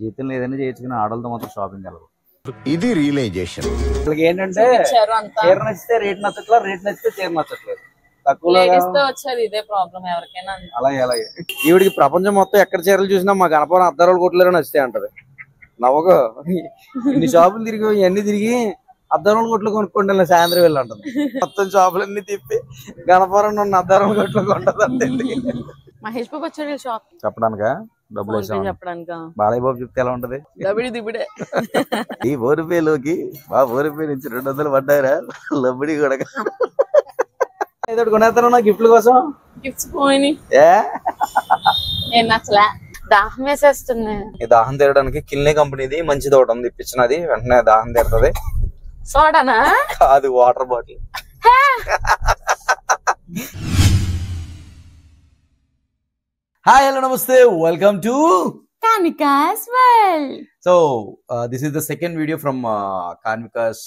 జీతంలో ఏదైనా చేయించుకుని ఆడలతో మాత్రం షాపింగ్ వెళ్ళదు. ఇది రియలైజేషన్. వీళ్ళకి ఏంటంటే చీర నచ్చితే రేట్ నచ్చట్లేదు, రేట్ నచ్చితే చీర నచ్చట్లేదు. తక్కువలో ఇదే ప్రాబ్లం ఎవరికైనా. అలాగే అలాగే ఈవిడికి ప్రపంచం మొత్తం ఎక్కడ చీరలు చూసినా మా గణపవరం అద్దారాలు కొట్లేరని నచ్చితే అంటది. నవ్వకు ఇన్ని షాపులు తిరిగి ఇవన్నీ తిరిగి అద్దారాల కొట్లు కొనుక్కోండి సాయంత్రం వెళ్ళి అంటుంది. మొత్తం షాపులన్నీ తిప్పి గణపవరం ఉన్న అద్దారాల కొట్లు కొంటదంటే మహేష్ బాబు వచ్చాడు షాప్ చెప్పడానికా డబ్బులు చెప్పడానికా? బాలయ్య బాబు చెప్తే ఎలా ఉంటది? దిబిడే ఈ 1 రూపాయలోకి మా 1 రూపాయ నుంచి 200 పడ్డారా లబ్బడి కూడా ఏదో కొనేస్తాను గిఫ్ట్ల కోసం. గిఫ్ట్స్ పోయినాయి అసలు దాహం వేసేస్తుంది. ఈ దాహం తీరడానికి కిల్నే కంపెనీది మంచిది ఒకటి ఉంది, ఇప్పించినది వెంటనే దాహం తీరుతుంది. సోడానా కాదు, వాటర్ బాటిల్. హాయ్ హలో నమస్తే, welcome to Kanvika's World. So this is the second video from Kanvika's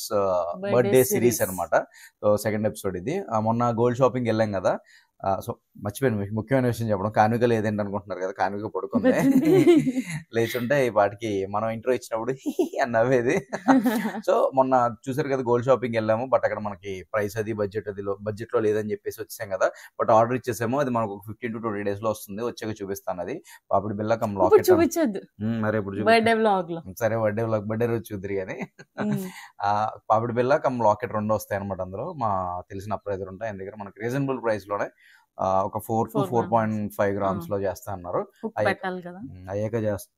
birthday series అన్నమాట. సో సెకండ్ ఎపిసోడ్ ఇది. మొన్న గోల్డ్ షాపింగ్ వెళ్ళాం కదా. సో మర్చిపోయాను ముఖ్యమైన విషయం చెప్పడం. కాన్విక లేదేంటి అనుకుంటున్నారు కదా, కాన్విక పడుకుంది. లేచుంటే ఈ పాటికి మనం ఇంట్రో ఇచ్చినప్పుడు అని నవ్వేది. సో మొన్న చూసారు కదా గోల్డ్ షాపింగ్ వెళ్ళాము. బట్ అక్కడ మనకి ప్రైస్ అది బడ్జెట్ లో లేదని చెప్పేసి వచ్చాం కదా. బట్ ఆర్డర్ ఇచ్చేసాము. అది మనకు 15 to 20 days లో వస్తుంది. వచ్చాక చూపిస్తాను. అది పాపిడి బిల్ల కమ్ లాకెట్ చూపించొద్దు. మరి ఇప్పుడు బర్త్డే వ్లాగ్ లో సరే బర్త్డే రోజు చూద్దరు కానీ పాపిడి బిల్ల కమ్ లాకెట్ 2 వస్తాయి అనమాట. అందులో మా తెలిసిన అప్రైజర్ ఉంటాయి ఆయన దగ్గర. మనకి రీజనబుల్ ప్రైస్ లోనే ఒక 4 to 4.5 grams లో చేస్తా అన్నారు. అయ్యాక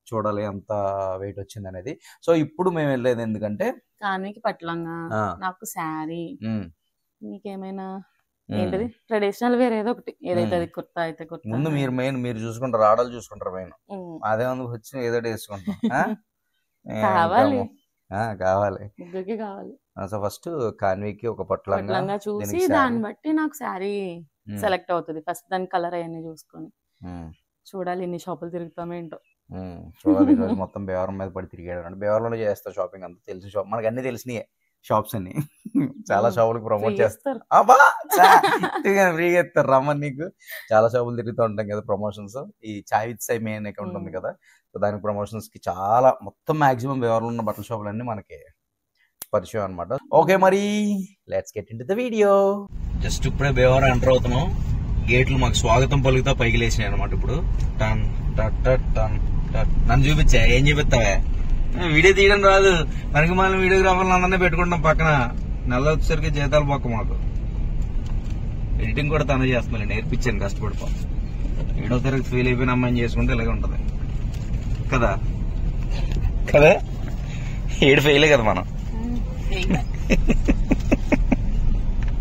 చూడాలి ఎంత వెయిట్ వచ్చింది అనేది. సో ఇప్పుడు మేము వెళ్ళేది ఎందుకంటే కాన్వికి పట్లంగా, నాకు శారీ, నీకేమైనా ఏంటిది ట్రెడిషనల్ వేర్ ఏదో ఒకటి, ఏదైతే కుర్తా అయితే కుర్తా. ముందు మీరు చూసుకుంటారు, ఆడలు చూసుకుంటారు మెయిన్. అదే ముందు వచ్చి ఏదో వేసుకుంటాం. కావాలి కావాలి కావాలి. సో ఫస్ట్ కాన్వికి ఒక పట్లంగా చూసి దాన్ని బట్టి నాకు శారీ సెలెక్ట్ అవుతుంది. ఫస్ట్ దాని కలర్ అవన్నీ చూసుకొని చూడాలి. ఎన్ని షాపులు తిరుగుతామేంటో చూడాలి. ఈరోజు మొత్తం బేవరం మీద పడి తిరిగాడు. అంటే బేవరంలో చేస్తా షాపింగ్. అంతా తెలిసిన షాప్ మనకి అన్ని తెలిసినాయి షాప్స్ అన్ని. చాలా షాపులకు ప్రమోట్ చేస్తారు. ఫ్రీగా ఇస్తారు రమ్మని నీకు. చాలా షాపులు తిరుగుతూ ఉంటాం కదా ప్రమోషన్స్. ఈ చాయ్ విత్ సై మెయిన్ అకౌంట్ ఉంది కదా, సో దానికి ప్రమోషన్స్ కి చాలా మొత్తం మాక్సిమం బేవరంలో ఉన్న బట్టల షాపులు అన్ని మనకి పరిచయం అనమాట. ఓకే మరి let's get into the video. Just ఇప్పుడే బేవరం ఎంటర్ అవుతున్నాం. గేట్లు మాకు స్వాగతం పలుకుతా పైకి లేచినాయి అనమాట. ఇప్పుడు టన్ టన్ నన్ను చూపించా. ఏం చూపిస్తావే? వీడియో తీయడం రాదు మనకి. మనం వీడియోగ్రాఫర్లు అందరినీ పెట్టుకుంటాం పక్కన. నెల వచ్చేసరికి జీతాలు పక్క మాకు. ఎడిటింగ్ కూడా తనే చేస్తున్నాను, నేర్పించాను కష్టపడిపో. వీడియో తరగతి ఫెయిల్ అయిపోయిన అమ్మాయిని చేసుకుంటే ఇలాగే ఉంటది కదా. కదా ఏడు ఫెయిలే కదా మనం.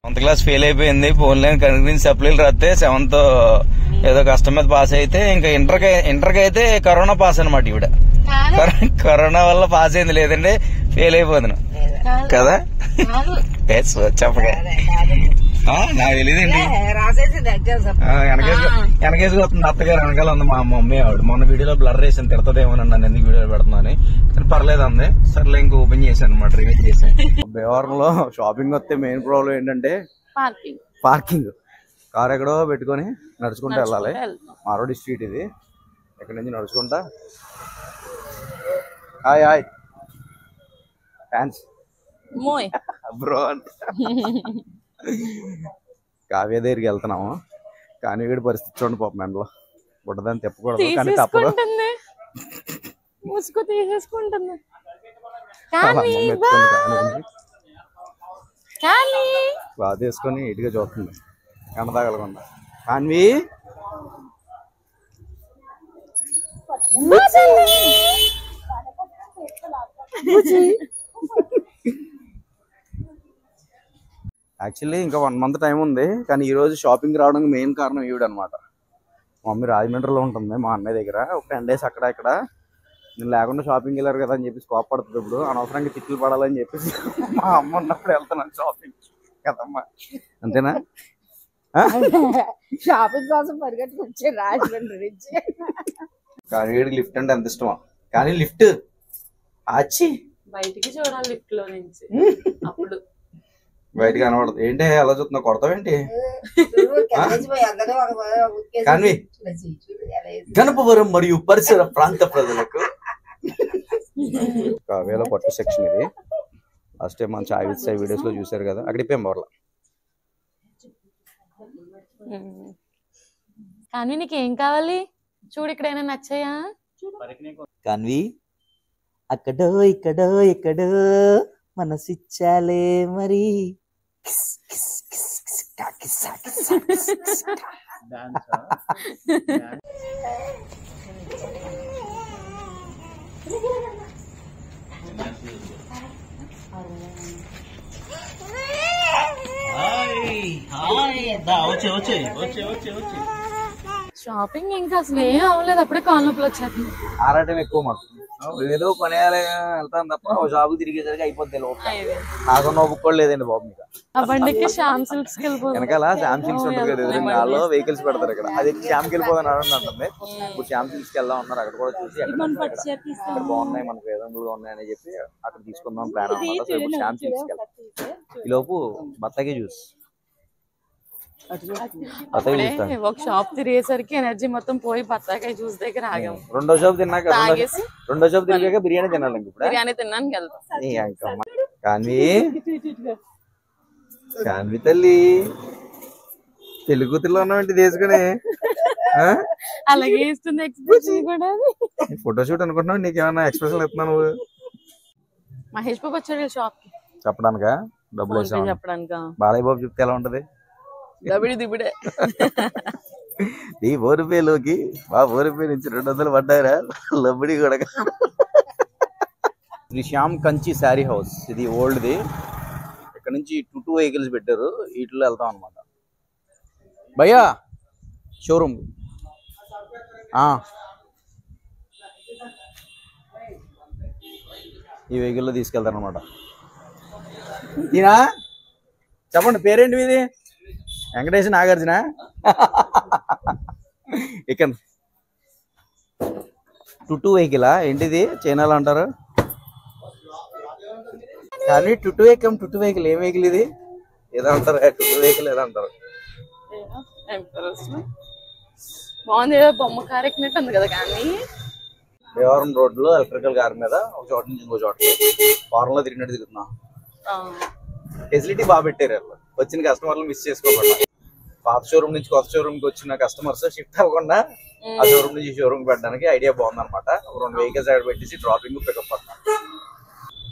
7th క్లాస్ ఫెయిల్ అయిపోయింది. ఫోన్లో కనుక సప్లీలు రాస్తే 7th ఏదో కష్టం మీద పాస్ అయితే ఇంకా ఇంటర్కి అయితే కరోనా పాస్ అనమాట. ఈవిడ కరోనా వల్ల పాస్ అయింది, లేదంటే ఫెయిల్ అయిపోతుంది కదా. చెప్పగా నాకు తెలియదండి. వెనకేసి వస్తుంది అత్తగారు, వెనకాల ఉంది మా మమ్మీ. ఆవిడ మొన్న వీడియోలో బ్లర్ వేసాను, తిడతదేమోనని నన్ను ఎందుకు వీడియో పెడుతున్నా అని. కానీ పర్లేదు అంది. సర్లే ఇంకా ఓపెన్ చేశాను అనమాట, రివీల్ చేశాను. బేవరంలో షాపింగ్ వస్తే మెయిన్ ప్రాబ్లం ఏంటంటే పార్కింగ్. కార్ ఎక్కడో పెట్టుకొని నడుచుకుంటూ వెళ్ళాలి. మారోడి స్ట్రీట్ ఇది. ఎక్కడి నుంచి నడుచుకుంటా hi hi fans bro Kavya దగ్గరికి వెళ్తున్నాము. కానీ వీడి పరిస్థితి చూడండి పాపం, ఎండలో బుడ్డదాన్ని తిప్పకూడదు కానీ తప్పదు. బాగా తీసుకొని ఇటుగా చూస్తుంది ఎండ తగలకుండా. కాన్వి యాక్చువల్లీ ఇంకా 1 month టైం ఉంది. కానీ ఈ రోజు షాపింగ్ రావడానికి మెయిన్ కారణం ఈవిడ అనమాట. మా మమ్మీ రాజమండ్రిలో ఉంటుంది, మా అన్నయ్య దగ్గర. ఒక 10 days అక్కడ ఇక్కడ. నేను లేకుండా షాపింగ్ వెళ్ళారు కదా అని చెప్పేసి కోపడుతుంది. ఇప్పుడు అనవసరంగా తిట్లు పడాలని చెప్పేసి మా అమ్మ ఉన్నప్పుడు వెళ్తున్నాను షాపింగ్ కదమ్మా. అంతేనా? షాపింగ్ కోసం పరిగెట్టుకొచ్చే రాజమండ్రి నుంచి. కానీ వీడికి లిఫ్ట్ అంటే ఎంత ఇష్టమా. కానీ లిఫ్ట్ ఆచి బయటికి చూడాలి లిఫ్ట్ లో నుంచి. అప్పుడు బయటకి కనబడదు. ఏంటి అలా చూస్తున్నా, కొడతావేంటి? కానీ గణపవరం మరియు పరిసర ప్రాంత ప్రజలకు కావ్యలో పట్టు సెక్షన్ ఇది. లాస్ట్ టైం మన చాయ్ విత్ సాయి వీడియోస్ లో చూసారు కదా, అక్కడ ఇప్పేం బోర్లా. కానీ నీకు ఏం కావాలి చూడు, ఇక్కడ ఏమైనా నచ్చాయా? కాన్వి అక్కడో ఇక్కడో ఎక్కడో మనసిచ్చాలే మరి. షాపింగ్ ఇంకా అసలు ఏం అవ్వలేదు, అప్పుడే కాల్ నొప్పులు వచ్చాయి. ఆరాటం ఎక్కువ మాకు, ఏదో కొనేయాలి వెళ్తాను తప్ప ఒక షాపు తిరిగేసరికి అయిపోద్ది. నాకు నోపు కూడా లేదండి బాబు. మీకు ఆ బండికి శ్యామ్ సిల్క్స్ వెనకాల శ్యామ్ సిల్క్స్ ఉంటుంది కదా, ఎదురుగాల్లో వెహికల్స్ పెడతారు ఇక్కడ. అది శ్యామ్కి వెళ్ళిపోదని అంటుంది. ఇప్పుడు శ్యామ్ సిల్క్స్ కి వెళ్దాం ఉన్నారు. అక్కడ కూడా చూసి ఇక్కడ బాగున్నాయి, మనకు రీజనబుల్ గా ఉన్నాయని చెప్పి అక్కడ తీసుకుందాం ప్లాన్ అనమాట. సో ఇప్పుడు శ్యామ్ సిల్క్స్ కి వెళ్తాం. ఈ లోపు బత్తాకి జ్యూస్ ఒక షాప్ తిరిగేసరికి ఎనర్జీ మొత్తం పోయి బత్తాకాయ జ్యూస్ దగ్గర ఆగాము. రెండో షాప్ తిన్నాక బిర్యానీ తినాలి. బిర్యానీ తిన్నాను వెళ్తాం. కాన్వి తల్లి తెలుగులో ఉన్నామంటే తీసుకుని అలాగే ఇస్తుంది ఎక్స్ప్రెషన్ కూడా. ఫోటోషూట్ అనుకుంటున్నావు, నీకేమన్నా ఎక్స్ప్రెషన్ ఇస్తున్నావు నువ్వు? మహేష్ బాబు వచ్చాడు షాప్ కి చెప్పడానికా? డబ్బులు చెప్పడానికా? బాలయ్య బాబు చెప్తే ఎలా ఉంటది? దబిడి దిబిడే. నీ 100 రూపాయలోకి మా 100 రూపాయల నుంచి 200 పడ్డారా లబ్బడి కూడా. శ్రీ శ్యామ్ కంచి శారీ హౌస్, ఇది ఓల్డ్ది. ఇక్కడ నుంచి 2 వెహికల్స్ పెట్టారు, వీటిలో వెళ్తాం అనమాట. భయ్యా షోరూమ్ ఈ వెహికల్లో తీసుకెళ్తారు అనమాట. ఈయన చెప్పండి పేరేంటి ఇది? వెంకటేష్ నాగార్జున. ఇక్కడ 2 వెహికలా ఏంటిది? చైనాలో అంటారు కానీ 2 వెహికల్. ఏం వెహికల్ ఇది? ఏదో అంటారు 2 వెహికల్ ఏదో అంటారు. బాగుంది, బొమ్మ కార్ ఎక్కినట్టు ఉంది కదా. కానీ దేవరం రోడ్ లో ఎలక్ట్రికల్ కార్ మీద ఒక చోట నుంచి ఇంకో చోట ఫారెన్ లో తిరిగినట్టు తిరుగుతున్నా. ఫెసిలిటీ బాగా పెట్టారు. వచ్చిన కస్టమర్లు మిస్ చేసుకోకుండా, పాత షోరూమ్ నుంచి కొత్త షోరూమ్ కి వచ్చిన కస్టమర్స్ షిఫ్ట్ అవ్వకుండా ఆ షోరూమ్ నుంచి షోరూమ్ పెట్టడానికి ఐడియా బాగుంది అనమాట. 2 వెహికల్స్ అక్కడ పెట్టేసి డ్రాపింగ్ పికప్ అన్నమాట.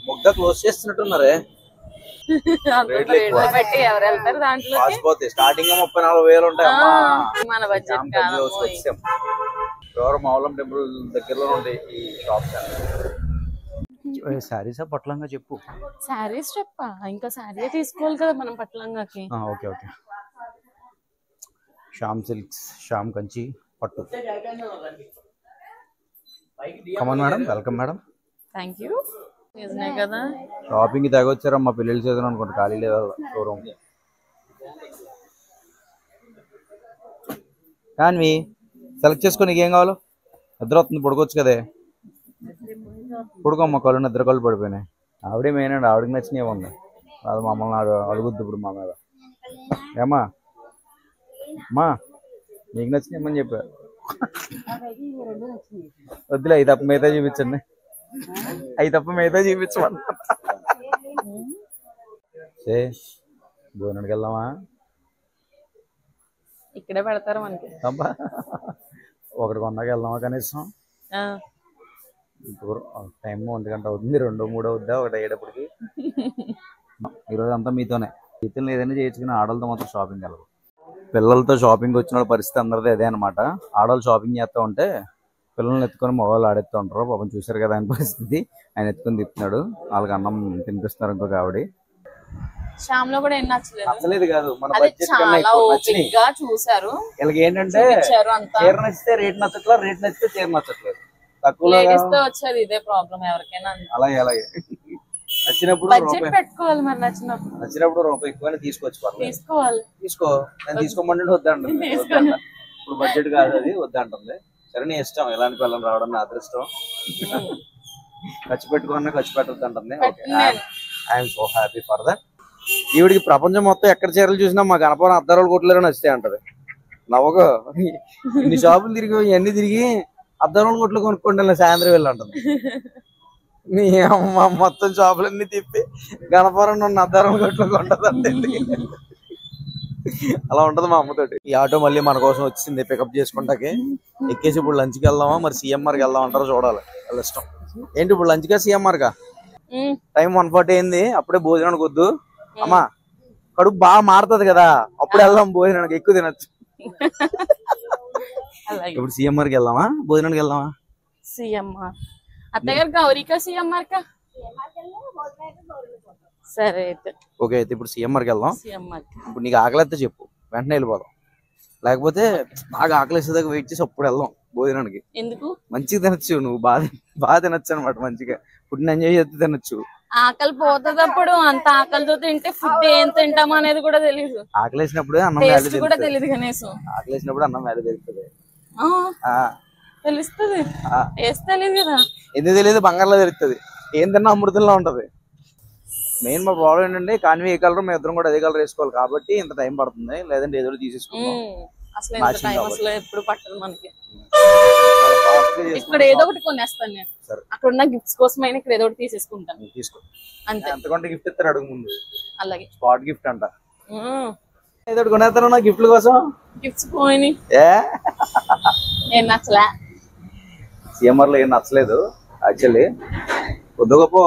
ముగ్గా క్లోజ్ చేస్తున్నట్టున్నారే. స్టార్టింగ్ 34,000 ఉంటాయి. ఎవరు మామూలు టెంపుల్ దగ్గరలో ఉంటాయి ఈ షాప్స్. శారీసా పట్లంగా చెప్పు. శారీస్ చెప్పా, ఇంకా శారీ తీసుకోవాలి కదా మనం పట్లంగాకి. Okay okay. Shyam silks, Shyam Kanchi పట్టు. Come on madam, welcome madam. Thank you. నిజమే కదా, షాపింగ్ తెగొచ్చారా మా పిల్లలు చేద్దాం అనుకుంటా, ఖాళీ లేదా షోరూమ్. కానీ సెలెక్ట్ చేసుకో, నీకేం కావాలో. నిద్ర వస్తుంది, పడుకోవచ్చు కదే. పడుకోమ్మ, కళ్ళు నిద్ర కళ్ళు పడిపోయినాయి. ఆవిడే మెయిన్ అండి, ఆవిడకి నచ్చినవి ఉంది. అది మమ్మల్ని అడుగుద్ది ఇప్పుడు మా మీద. ఏమా అమ్మా నీకు నచ్చినాయమని చెప్పారు. వద్దులే, అవి తప్ప మిగతా చూపించండి. అవి తప్ప మిగతా చూపించమని. భోజనానికి వెళ్దామా? ఇక్కడే పెడతారు మనకి. అబ్బా, ఒకటి కొన్నాక వెళ్దామా కనీసం? టైం 1 గంట అవుతుంది, 2, 3 అవుద్దా ఒకటి అయ్యేటప్పటికి. ఈరోజు అంతా మీతోనే. జీతం ఏదైనా చేయించుకుని ఆడలతో మాత్రం షాపింగ్ వెళ్ళదు. పిల్లలతో షాపింగ్ వచ్చిన పరిస్థితి అందరిది అదే అనమాట. ఆడవాళ్ళు షాపింగ్ చేస్తూ ఉంటే పిల్లల్ని ఎత్తుకొని మగవాళ్ళు ఆడేస్తూ ఉంటారు. పాపం చూసారు కదా ఆయన పరిస్థితి. ఆయన ఎత్తుకొని తిప్పుతున్నాడు, వాళ్ళకి అన్నం తినిపిస్తున్నారు ఇంకొక ఆవిడ. నచ్చలేదు కాదు, మన బడ్జెట్ కన్నా చూసారు. వీళ్ళకి ఏంటంటే చీర నచ్చితే రేట్ నచ్చట్లేదు, రేట్ నచ్చితే చీర నచ్చట్లేదు. తక్కువలో వచ్చేది ఇదే ప్రాబ్లం ఎవరికైనా. అలాగే అలాగే నచ్చినప్పుడు రూపాయి ఎక్కువ తీసుకోవాలి. తీసుకో, నేను తీసుకోమంటే వద్దంటుంది. ఇప్పుడు బడ్జెట్ కాదు అది, వద్దంటుంది. సరే నీ ఇష్టం, ఎలాంటి పిల్లలు రావడం నా అదృష్టం. ఖర్చు పెట్టుకున్నా ఖర్చు పెట్టద్దు అంటుంది. I'm so happy for that. ఈవిడికి ప్రపంచం మొత్తం ఎక్కడ చీరలు చూసినా మా గణపవరం అద్దారాలు కొట్టలేరు నచ్చితే అంటది. నవ్వకు, ఇన్ని షాపులు తిరిగి ఇవన్నీ తిరిగి అద్దారాలు కొట్లు కొనుక్కోండి సాయంత్రం వెళ్ళి అంటుంది. నీ అమ్మ మొత్తం షాపులన్నీ తిప్పి గణపురం నన్ను అద్దారం కొట్లో కొంటదంటే అలా ఉంటది మా అమ్మతోటి. ఈ ఆటో మళ్ళీ మన కోసం వచ్చింది పికప్ చేసుకుంటాకి. ఎక్కేసి ఇప్పుడు లంచ్కి వెళ్దామా మరి సిఎంఆర్కి వెళ్దాం అంటారో చూడాలి, వాళ్ళ ఇష్టం. ఏంటి ఇప్పుడు లంచ్గా సిఎంఆర్గా? టైం 1:40 అయింది, అప్పుడే భోజనానికి వద్దు అమ్మా, కడుపు బాగా మారుతుంది కదా, అప్పుడు వెళ్దాం భోజనానికి, ఎక్కువ తినచ్చు. ఇప్పుడు సిఎంఆర్కి వెళ్దామా భోజనానికి వెళ్దామా? సిఎంఆర్ అత్తయ్య గారు గౌరీకా సిఎంఆర్ కా? సరే అయితే ఓకే. అయితే ఇప్పుడు సిఎంఆర్కి వెళ్దాం. సిఎంఆర్ ఇప్పుడు నీకు ఆకలి అయితే చెప్పు, వెంటనే వెళ్ళిపోదాం. లేకపోతే బాగా ఆకలి వేసేదాకా వెయిట్ చేసి అప్పుడు వెళ్దాం భోజనానికి. ఎందుకు? మంచిగా తినచ్చు, నువ్వు బాగా తినచ్చు అనమాట. మంచిగా ఫుడ్ ఎంజాయ్ చేస్తే తినచ్చు. ఆకలి పోతుంది అప్పుడు, అంత ఆకలితో తింటే ఫుడ్ ఏం తింటామో అనేది కూడా తెలియదు. ఆకలి వేసినప్పుడే అన్నం వాల్యూ కూడా తెలియదు కనీసం. ఆకలి వేసినప్పుడు అన్నం వాల్యూ తెలుస్తుంది. తెలుస్తుంది, వేస్తే తెలియదు కదా. ఎందుకు తెలియదు? బంగారులో తెలుస్తుంది. ఏం తిన్నా అమృతంలో ఉంటది. మెయిన్ మా ప్రాబ్లం ఏంటంటే కాన్వీ ఏ కలర్, మేము ఇద్దరం కూడా అదే కలర్ వేసుకోవాలి కాబట్టి ఇంత టైం పడుతుంది. లేదంటే ఏదో తీసేసుకుంటాం. అసలు ఎప్పుడు పట్టదు మనకి. ఇక్కడ ఏదో ఒకటి కొనేస్తాను నేను, అక్కడ ఉన్న గిఫ్ట్స్ కోసమైనా ఇక్కడ ఏదో ఒకటి తీసేసుకుంటాను. తీసుకో అంతే. ఎంతకంటే గిఫ్ట్ ఇస్తారు అడుగు ముందు. అలాగే స్పాట్ గిఫ్ట్ అంట. ఏదో ఒకటి కొనేస్తారు నా గిఫ్ట్ల కోసం. గిఫ్ట్స్ పోయినాయి, ఏం నచ్చలే. సిఎంఆర్ లో ఏం నచ్చలేదు యాక్చువల్లీ. కొద్ది గొప్ప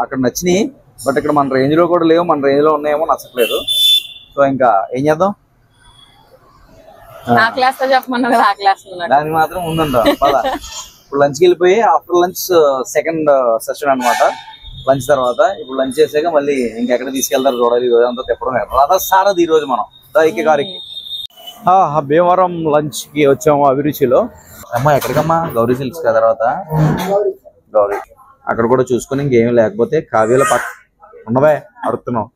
అక్కడ నచ్చినాయి, బట్ ఇక్కడ మన రేంజ్ లో కూడా లేవు. మన రేంజ్ లో ఉన్నాయేమో నచ్చట్లేదు. సో ఇంకా ఏం చేద్దాం? ఆ క్లాస్ తో చెప్పమన్నా కదా, ఆ క్లాస్ దానికి మాత్రం ఉందంట. ఇప్పుడు లంచ్కి వెళ్ళిపోయి ఆఫ్టర్ లంచ్ సెకండ్ సెషన్ అనమాట. లంచ్ తర్వాత ఇప్పుడు లంచ్ చేసాక మళ్ళీ ఇంకెక్కడ తీసుకెళ్తారు చూడాలి. ఈ రోజు అంతా తిప్పడం రథసారది ఈ రోజు మనం గారికి. భీమవరం లంచ్ కి వచ్చాము అభిరుచిలో. అమ్మా ఎక్కడికమ్మా? గౌరీ సిల్క్స్ తర్వాత గౌరీ అక్కడ కూడా చూసుకుని ఇంకేం లేకపోతే కావ్యాల ఉన్నవే అడుగుతున్నాం.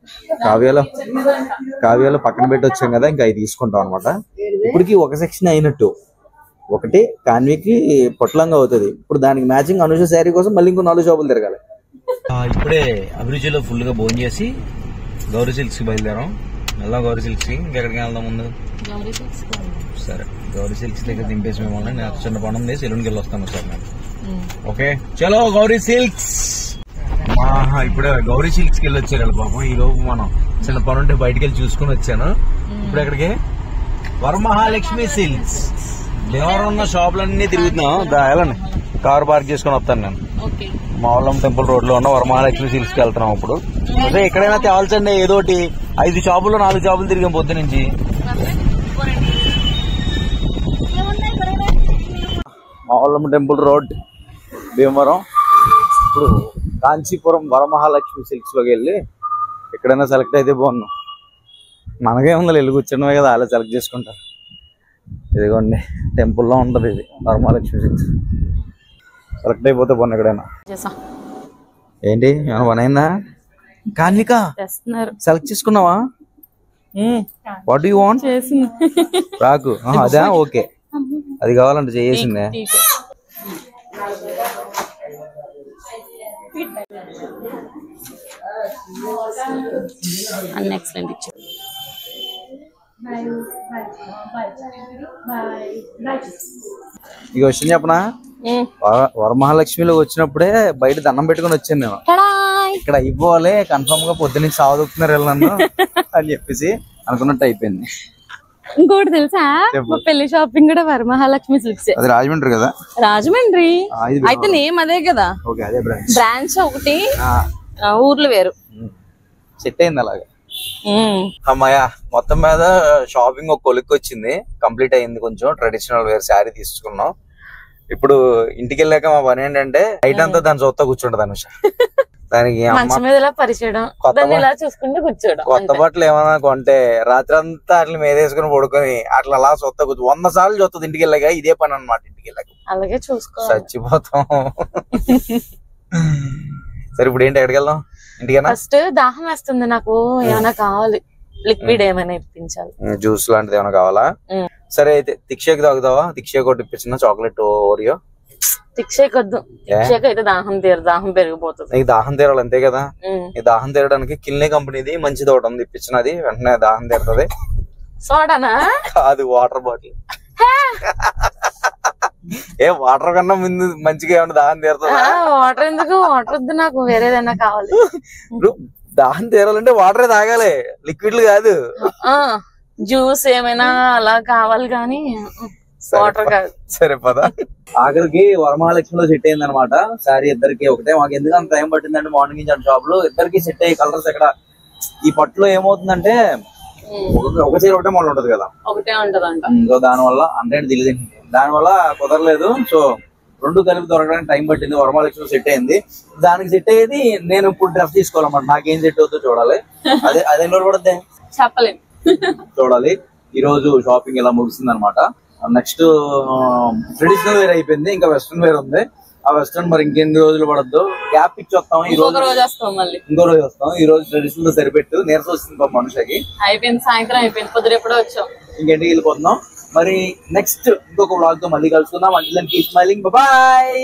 కావ్యాలు పక్కన పెట్టి వచ్చాం కదా, ఇంకా అవి తీసుకుంటాం అనమాట. ఇప్పటికి ఒక సెక్షన్ అయినట్టు, ఒకటి కాన్వీకి పొట్లంగా అవుతుంది. ఇప్పుడు దానికి మ్యాచింగ్ అనుష శారీ కోసం మళ్ళీ ఇంకో 4 షాపులు తిరగాలి. ఇప్పుడే అభిరుచిలో ఫుల్ గా భోజనం చేసి గౌరీ సిల్క్స్ కి బయలుదేరాం. వెళ్దాం గౌరీ సిల్క్స్ కి. ఇంకెక్కడికి వెళ్దాం ముందు? సరే గౌరీ సిల్క్స్ దగ్గర దింపేసి మిమ్మల్ని. నాకు చిన్న పని ఉంది, సెలూన్కి వెళ్ళి వస్తాను సార్ నేను. ఓకే చలో గౌరీ సిల్క్స్. ఇప్పుడే గౌరీ సిల్క్స్ కి వెళ్ళి వచ్చారు పాపం. ఈ లోపు మనం చిన్న పని ఉంటే బయటకు వెళ్ళి చూసుకుని వచ్చాను. ఇప్పుడు ఎక్కడికి? వరమహాలక్ష్మి సిల్క్స్. భీమవరం ఉన్న షాపులన్నీ తిరుగుతున్నాం. వెళ్ళండి, కారు పార్క్ చేసుకుని వస్తాను నేను. మావలం టెంపుల్ రోడ్ లో ఉన్న వరమహాలక్ష్మి సిల్క్స్ కి వెళ్తున్నాం. ఇప్పుడు అదే ఎక్కడైనా తేవాల్సండి ఏదోటి. 5 షాపుల్లో 4 షాపులు తిరిగాం పొద్దు నుంచి. మావలం టెంపుల్ రోడ్ భీమవరం. ఇప్పుడు కాంచీపురం వరమహాలక్ష్మి సిల్క్స్ లోకి వెళ్ళి ఎక్కడైనా సెలెక్ట్ అయితే బాగున్నాం. మనకే ఉందా, వెళ్ళి కూర్చున్నవే కదా, అలా సెలెక్ట్ చేసుకుంటారు. ఇదిగోండి టెంపుల్లో ఉంటుంది ఇది వరమహాలక్ష్మి సిల్క్స్. సెలెక్ట్ అయిపోతే బాగున్నా ఎక్కడైనా. ఏంటి ఏమైనా పని అయిందా? కాన్విక సెలెక్ట్ చేసుకున్నావా? What do you want? రాకు అదే ఓకే, అది కావాలంటే చేసిందే. ఇక విషయం చెప్పనా? వరమహాలక్ష్మిలో వచ్చినప్పుడే బయట దండం పెట్టుకుని వచ్చాను నేను. ఇక్కడ ఇవ్వాలి కన్ఫర్మ్ గా పొద్దున్న సాగుతున్నారు వెళ్ళను అని చెప్పేసి అనుకున్నట్టు అయిపోయింది. ఇంకోటి తెలుసా, పెళ్లి షాపింగ్ కూడా వరమహాలక్ష్మి సిల్క్స్. అది రాజమండ్రి కదా? రాజమండ్రి అయితే నేమ్ అదే కదా, బ్రాంచ్ ఒకటి, ఊర్లు వేరు. సెట్ అయింది అలాగే. అమ్మాయ మొత్తం మీద షాపింగ్ ఒక కొలిక్కి వచ్చింది, కంప్లీట్ అయింది. కొంచెం ట్రెడిషనల్ వేర్ శారీ తీసుకున్నాం. ఇప్పుడు ఇంటికి వెళ్ళాక మా పని ఏంటంటే నైట్ అంతా దాని చూస్తా కూర్చుంటది అనుష. దానికి కొత్త బట్టలు ఏమన్నా కొంటే రాత్రి అంతా అట్లా మీదేసుకుని పడుకొని అట్లా అలా చూస్తా కూర్చు 100 సార్లు చూస్తుంది ఇంటికి వెళ్ళాక. ఇదే పని అనమాట ఇంటికి వెళ్ళాక. అలాగే చూసుకో, చచ్చిపోతాం. సరే ఇప్పుడు ఏంటి, ఎక్కడికి వెళ్దాం? ఇంటికేనా? ఫస్ట్ దాహం వేస్తుంది నాకు, ఏమైనా కావాలి, లిక్విడ్ ఏమైనా ఇప్పించాలి, జ్యూస్ లాంటిది ఏమైనా కావాలా? సరే అయితే తిక్షేక్ తాగుతావా? తిక్షేక్ ఒకటి ఇప్పించిన, చాక్లెట్ ఓరియో. తిక్షేక్ వద్దు, తిక్షేక్ అయితే దాహం దాహం పెరిగిపోతుంది. నీకు దాహం తీరాలి అంతే కదా. ఈ దాహం తీరడానికి కిల్నే కంపెనీది మంచిది ఒకటి ఉంది, ఇప్పించినది. వెంటనే దాహం తీరుతుంది. సోడానా? కాదు, వాటర్ బాటిల్. ఏ వాటర్ కన్నా ముందు మంచిగా ఏమన్నా దాహం తీరుతుందా? వాటర్ ఎందుకు, వాటర్ వద్దు నాకు, వేరేదైనా కావాలి. దాహం తీరాలంటే వాటరే తాగాలి, లిక్విడ్లు కాదు. జ్యూస్ ఏమైనా అలా కావాలి కానీ వాటర్ కాదు. సరే పద. ఆఖరికి వరమహాలక్ష్మిలో సెట్ అయింది అనమాట సారీ ఇద్దరికి ఒకటే. మాకు ఎందుకు అంత టైం పట్టిందంటే మార్నింగ్ నుంచి షాప్ లో ఇద్దరికి సెట్ అయ్యే కలర్స్ ఎక్కడ. ఈ పట్టులో ఏమవుతుందంటే ఒక చీర ఒకటే మళ్ళీ ఉంటది కదా, ఒకటే ఉంటదంట. సో దానివల్ల అంటే తెలియదు, దానివల్ల కుదరలేదు. సో రెండు కలిపి దొరకడానికి టైం పట్టింది. వరమహాలక్ష్మి సెట్ అయింది, దానికి సెట్ అయ్యేది నేను ఇప్పుడు డ్రెస్ తీసుకోవాలన్నమాట. నాకేం సెట్ అవుతుందో చూడాలి. అదే ఎన్ని రోజులు పడుతుంది చెప్పలేం, చూడాలి. ఈ రోజు షాపింగ్ ఇలా ముగిసింది అనమాట. నెక్స్ట్ ట్రెడిషనల్ వేర్ అయిపోయింది, ఇంకా వెస్ట్రన్ వేర్ ఉంది. ఆ వెస్ట్రన్ మరి ఇంకెన్ని రోజులు పడద్దు, గ్యాప్ ఇచ్చి వస్తాం. ఈ రోజు ఇంకో రోజు వస్తాం. ఈ రోజు ట్రెడిషనల్ తో సరిపెట్టు, నీరసం వస్తుంది మనుషులకి. అయిపోయింది, సాయంత్రం అయిపోయింది, పొద్దున ఎప్పుడో వచ్చాం. ఇంకెంటికి వెళ్ళిపోతున్నాం. మరి నెక్స్ట్ ఇంకొక వ్లాగ్ తో మళ్ళీ కలుసుకుందాం. Until then keep smiling, bye bye.